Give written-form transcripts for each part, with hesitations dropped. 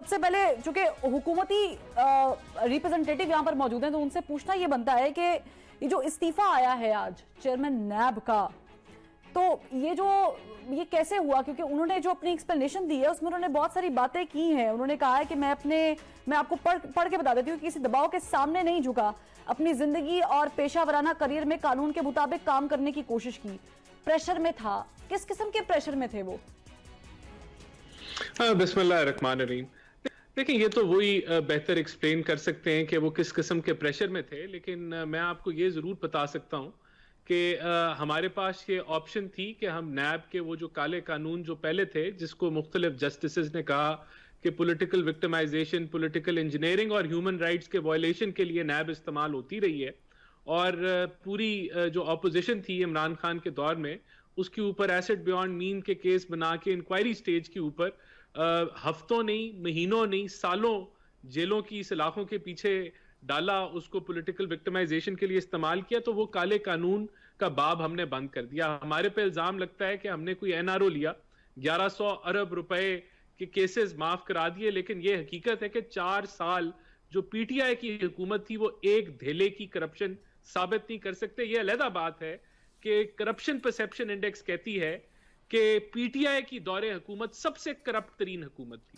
सबसे पहले चूंकि हुकूमती रिप्रेजेंटेटिव यहाँ पर मौजूद हैं तो उनसे पूछना ये बनता है कि ये जो इस्तीफा आया है आज चेयरमैन नैब का, तो ये कैसे हुआ? क्योंकि उन्होंने जो अपनी एक्सप्लेनेशन दी है उसमें उन्होंने बहुत सारी बातें की हैं। उन्होंने कहा है कि मैं आपको पढ़ के बता देती हूँ, किसी दबाव के सामने नहीं झुका, अपनी जिंदगी और पेशावराना करियर में कानून के मुताबिक काम करने की कोशिश की, प्रेशर में था। किस किस्म के प्रेशर में थे वो? बिस्मिल्लाहिर्रहमानिर्रहीम। देखिए, ये तो वही बेहतर एक्सप्लेन कर सकते हैं कि वो किस किस्म के प्रेशर में थे, लेकिन मैं आपको ये जरूर बता सकता हूँ कि हमारे पास ये ऑप्शन थी कि हम नैब के वो जो काले कानून जो पहले थे, जिसको मुख्तलिफ जस्टिसेस ने कहा कि पॉलिटिकल विक्टिमाइजेशन, पॉलिटिकल इंजीनियरिंग और ह्यूमन राइट्स के वायलेशन के लिए नैब इस्तेमाल होती रही है, और पूरी जो अपोजिशन थी इमरान खान के दौर में, उसके ऊपर एसिड बियॉन्ड मीन के केस बना के इंक्वायरी स्टेज के ऊपर हफ्तों नहीं, महीनों नहीं, सालों जेलों की सलाखों के पीछे डाला, उसको पॉलिटिकल विक्टिमाइजेशन के लिए इस्तेमाल किया। तो वो काले कानून का बाब हमने बंद कर दिया। हमारे पे इल्जाम लगता है कि हमने कोई एनआरओ लिया, 1100 अरब रुपए के केसेस माफ करा दिए, लेकिन ये हकीकत है कि 4 साल जो पीटीआई की हुकूमत थी वो एक धेले की करप्शन साबित नहीं कर सकते। ये अलग बात है कि करप्शन परसेप्शन इंडेक्स कहती है कि पीटीआई की दौरे हुकूमत सबसे करप्ट तरीन हुकूमत थी,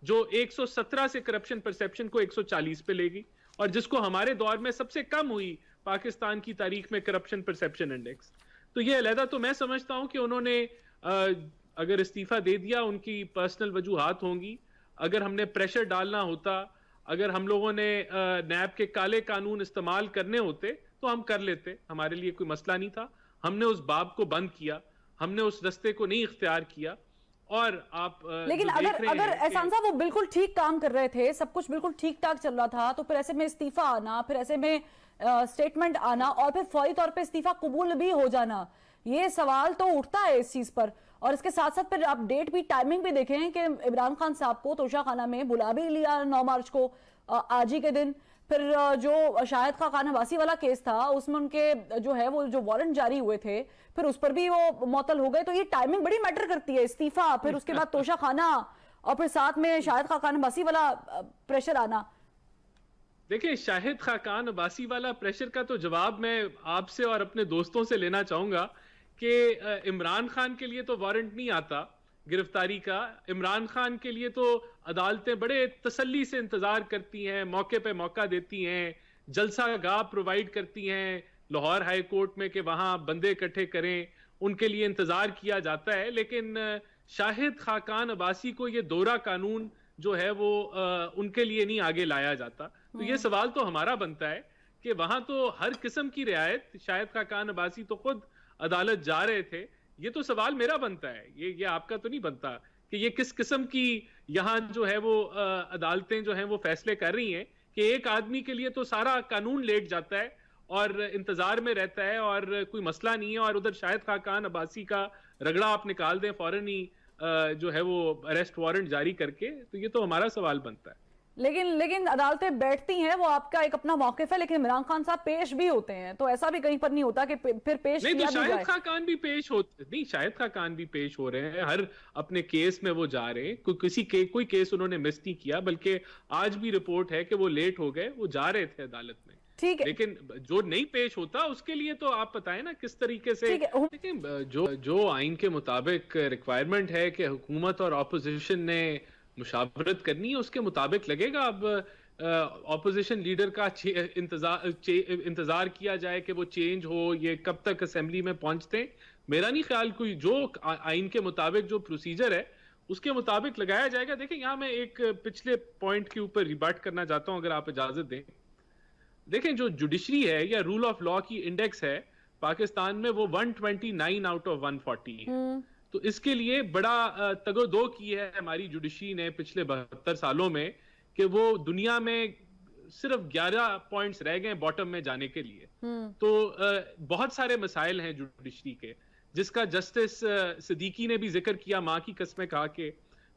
जो 117 से करप्शन परसेप्शन को 140 पे लेगी, और जिसको हमारे दौर में सबसे कम हुई पाकिस्तान की तारीख में करप्शन परसेप्शन इंडेक्स। तो ये अलहदा तो मैं समझता हूं कि उन्होंने अगर इस्तीफा दे दिया, उनकी पर्सनल वजूहात होंगी। अगर हमने प्रेशर डालना होता, अगर हम लोगों ने नैब के काले कानून इस्तेमाल करने होते तो हम कर लेते, हमारे लिए कोई मसला नहीं था। हमने उस बाब को बंद किया, हमने उस रास्ते को नहीं इख्तियार किया। और आप लेकिन अगर एहसान साहब वो बिल्कुल ठीक काम कर रहे थे, सब कुछ बिल्कुल ठीक ठाक चल रहा था, तो फिर ऐसे में इस्तीफा आना, फिर ऐसे में स्टेटमेंट आना और फिर फौरी तौर पे इस्तीफा कबूल भी हो जाना, ये सवाल तो उठता है इस चीज पर। और इसके साथ साथ फिर आप डेट भी, टाइमिंग भी देखें कि इमरान खान साहब को तोशाखाना में बुला भी लिया 9 मार्च को, आज ही के दिन। फिर जो शाहिद खान अब्बासी वाला केस था उसमें उनके जो है वो जो वारंट जारी हुए थे, फिर उस पर भी वो मुअत्तल हो गए। तो ये टाइमिंग बड़ी मैटर करती है, इस्तीफा, फिर उसके बाद तोशाखाना, और फिर साथ में शाहिद खान अब्बासी वाला प्रेशर आना। देखिए, शाहिद खान अब्बासी वाला प्रेशर का तो जवाब मैं आपसे और अपने दोस्तों से लेना चाहूंगा कि इमरान खान के लिए तो वारंट नहीं आता गिरफ्तारी का। इमरान खान के लिए तो अदालतें बड़े तसल्ली से इंतजार करती हैं, मौके पे मौका देती हैं, जलसा गाह प्रोवाइड करती हैं लाहौर हाई कोर्ट में कि वहां बंदे इकट्ठे करें, उनके लिए इंतजार किया जाता है। लेकिन शाहिद खान अब्बासी को ये दोहरा कानून जो है वो उनके लिए नहीं आगे लाया जाता। तो ये सवाल तो हमारा बनता है कि वहां तो हर किस्म की रियायत, शाहिद खान अब्बासी तो खुद अदालत जा रहे थे। ये तो सवाल मेरा बनता है, ये आपका तो नहीं बनता कि ये किस किस्म की यहाँ जो है वो अदालतें जो हैं वो फैसले कर रही हैं कि एक आदमी के लिए तो सारा कानून लेट जाता है और इंतजार में रहता है और कोई मसला नहीं है, और उधर शाहिद खान अब्बासी का रगड़ा आप निकाल दें फौरन ही जो है वो अरेस्ट वारंट जारी करके। तो ये तो हमारा सवाल बनता है। लेकिन अदालतें बैठती हैं, वो आपका एक अपना मौकिफ है, लेकिन इमरान खान साहब पेश भी होते हैं, तो ऐसा भी कहीं पर नहीं होता कि फिर पेश नहीं, तो शाहिद खान भी पेश होते नहीं, शाहिद खान भी पेश हो रहे हैं, हर अपने केस में वो जा रहे हैं। कोई केस उन्होंने मिस नहीं किया, बल्कि आज भी रिपोर्ट है कि वो लेट हो गए, वो जा रहे थे अदालत में। ठीक है, लेकिन जो नहीं पेश होता उसके लिए तो आप बताएं ना किस तरीके से। लेकिन जो आइन के मुताबिक रिक्वायरमेंट है कि हुकूमत और ऑपोजिशन ने मुशावरत करनी है, उसके मुताबिक लगेगा। अब ऑपोजिशन लीडर का इंतजार किया जाए कि वो चेंज हो, ये कब तक असेंबली में पहुंचते, मेरा नहीं ख्याल। कोई जो आइन के मुताबिक जो प्रोसीजर है उसके मुताबिक लगाया जाएगा। देखिए, यहाँ मैं एक पिछले पॉइंट के ऊपर रिबाट करना चाहता हूं, अगर आप इजाजत दें। देखें, जो जुडिशरी है या रूल ऑफ लॉ की इंडेक्स है पाकिस्तान में, वो 129 आउट ऑफ 140 है। तो इसके लिए बड़ा तगोदो की है हमारी जुडिशरी ने पिछले 72 सालों में कि वो दुनिया में सिर्फ 11 पॉइंट्स रह गए बॉटम में जाने के लिए। तो बहुत सारे मसाइल हैं जुडिशरी के, जिसका जस्टिस सिद्दीकी ने भी जिक्र किया, मां की कसमें खा के।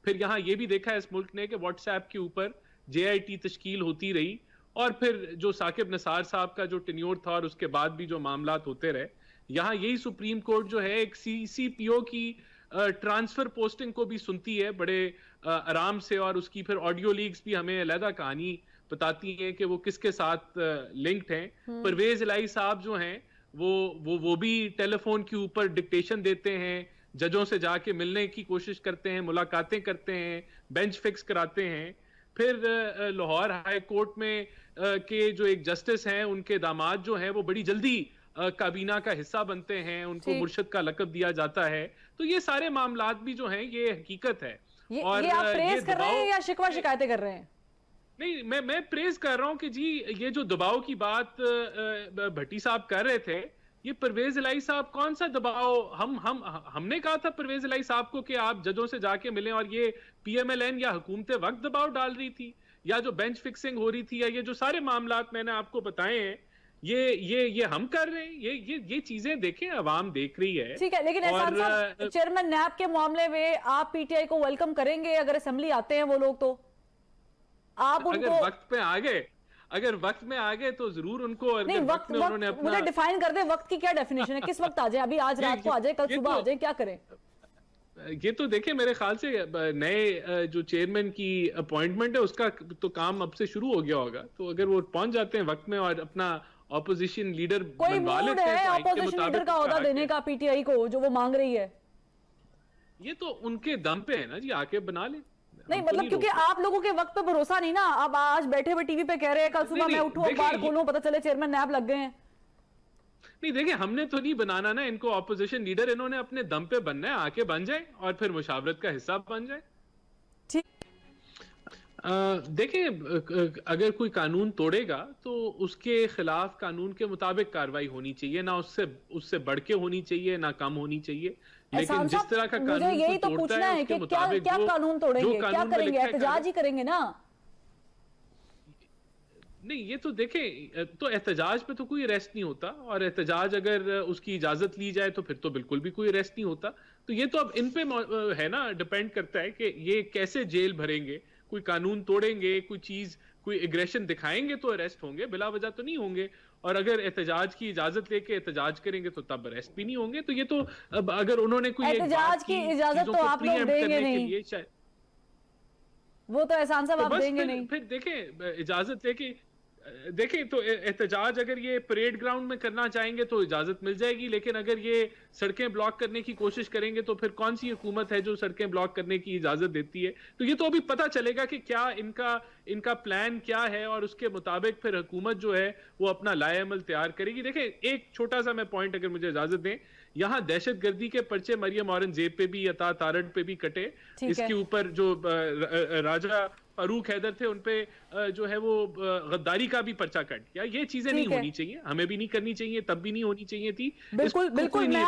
फिर यहाँ ये भी देखा है इस मुल्क ने कि व्हाट्सएप के ऊपर JIT तश्कील होती रही, और फिर जो साकिब निसार साहब का जो टेन्योर था और उसके बाद भी जो मामलात होते रहे। यहाँ यही सुप्रीम कोर्ट जो है एक CPO की ट्रांसफर पोस्टिंग को भी सुनती है बड़े आराम से, और उसकी फिर ऑडियो लीक्स भी हमें अलग कहानी बताती हैं कि वो किसके साथ लिंक्ड हैं। परवेज इलाही साहब जो हैं वो भी टेलीफोन के ऊपर डिक्टेशन देते हैं, जजों से जाके मिलने की कोशिश करते हैं, मुलाकातें करते हैं, बेंच फिक्स कराते हैं। फिर लाहौर हाई कोर्ट में के जो एक जस्टिस हैं, उनके दामाद जो हैं वो बड़ी जल्दी काबीना का हिस्सा बनते हैं, उनको मुर्शद का लक़ब दिया जाता है। तो ये सारे मामलात भी जो हैं ये हकीकत है। और ये आप प्रेज कर रहे हैं या शिकवा शिकायतें कर रहे हैं? नहीं, मैं प्रेज कर रहा हूं कि जी ये जो दबाव की बात भट्टी साहब कर रहे थे, ये परवेज इलाही साहब कौन सा दबाव हमने कहा था परवेज इलाही साहब को कि आप जजों से जाके मिलें, और ये पीएमएलएन या हुकूमत वक्त दबाव डाल रही थी, या जो बेंच फिक्सिंग हो रही थी, या ये जो सारे मामलात मैंने आपको बताए हैं ये हम कर रहे हैं। ये चीजें देखें, अवाम देख रही है। ठीक है, लेकिन एहसान साहब, चेयरमैन नैब के मामले में आप पीटीआई को वेलकम करेंगे अगर असेंबली आते हैं वो लोग? तो आप उनको अगर वक्त में आ गए तो जरूर उनको। नहीं, वक्त उन्होंने अपना मुझे डिफाइन कर दे, वक्त की क्या डेफिनेशन है? किस वक्त आ जाए? अभी आज रात को आ जाए, कल सुबह आ जाए, क्या करें? ये तो देखें, मेरे ख्याल से नए जो चेयरमैन की अपॉइंटमेंट है उसका तो काम अब से शुरू हो गया होगा। तो अगर वो पहुंच जाते हैं वक्त में और अपना ऑपोजिशन लीडर बनवा लेते हैं, कोई मूड है ऑपोजिशन लीडर का ओहदा देने का पीटीआई को जो वो मांग रही है? ये तो उनके दम पे है ना जी, आके बना ले। नहीं मतलब क्योंकि आप लोगों के वक्त पे भरोसा नहीं ना। अब आज बैठे हुए टीवी पे कह रहे हैं कल सुबह मैं उठूं अखबार खोलूं पता चले चेयरमैन नैब लग गए हैं। नहीं देखिए, हमने तो नहीं बनाना ना इनको ऑपोजिशन लीडर, इन्होंने अपने दम पे बनना है, आके बन जाए और फिर मुशावरत का हिस्सा बन जाए। ठीक। देखें, अगर कोई कानून तोड़ेगा तो उसके खिलाफ कानून के मुताबिक कार्रवाई होनी चाहिए, ना उससे बढ़ के होनी चाहिए, ना कम होनी चाहिए। लेकिन जिस तरह का कानून यही तो पूछना है कि क्या कानून तोड़ेंगे, क्या करेंगे? एहतजाज ही करेंगे ना? नहीं, ये तो देखें, तो एहतजाज पे तो कोई अरेस्ट नहीं होता, और एहतजाज अगर उसकी इजाजत ली जाए तो फिर तो बिल्कुल भी कोई अरेस्ट नहीं होता। तो ये तो अब इन पे है ना, डिपेंड करता है कि ये कैसे जेल भरेंगे। कोई कानून तोड़ेंगे, कोई एग्रेशन दिखाएंगे तो अरेस्ट होंगे, बिला वजह तो नहीं होंगे। और अगर एहतजाज की इजाजत लेके एहतजाज करेंगे तो तब अरेस्ट भी नहीं होंगे। तो ये तो अब अगर उन्होंने कोई एहतजाज की इजाजत तो आप लोग देंगे नहीं, वो तो एहसान साहब आप देंगे नहीं। फिर देखें, इजाजत लेके देखें तो एहतजाज अगर ये परेड ग्राउंड में करना चाहेंगे तो इजाजत मिल जाएगी, लेकिन अगर ये सड़कें ब्लॉक करने की कोशिश करेंगे तो फिर कौन सी हुकूमत है जो सड़कें ब्लॉक करने की इजाजत देती है? तो ये तो अभी पता चलेगा कि क्या इनका प्लान क्या है, और उसके मुताबिक फिर हुकूमत जो है वो अपना लाएअमल तैयार करेगी। देखें, एक छोटा सा मैं पॉइंट अगर मुझे इजाजत दें, यहाँ दहशतगर्दी के पर्चे मरियम औरंगजेब पे भी, अता तारड़ पे भी कटे। इसके ऊपर जो राजा फारूक हैदर थे उनपे जो है वो गद्दारी का भी पर्चा कट गया। ये चीजें नहीं होनी चाहिए, हमें भी नहीं करनी चाहिए, तब भी नहीं होनी चाहिए थी। बिल्कुल बिल्कुल, मैं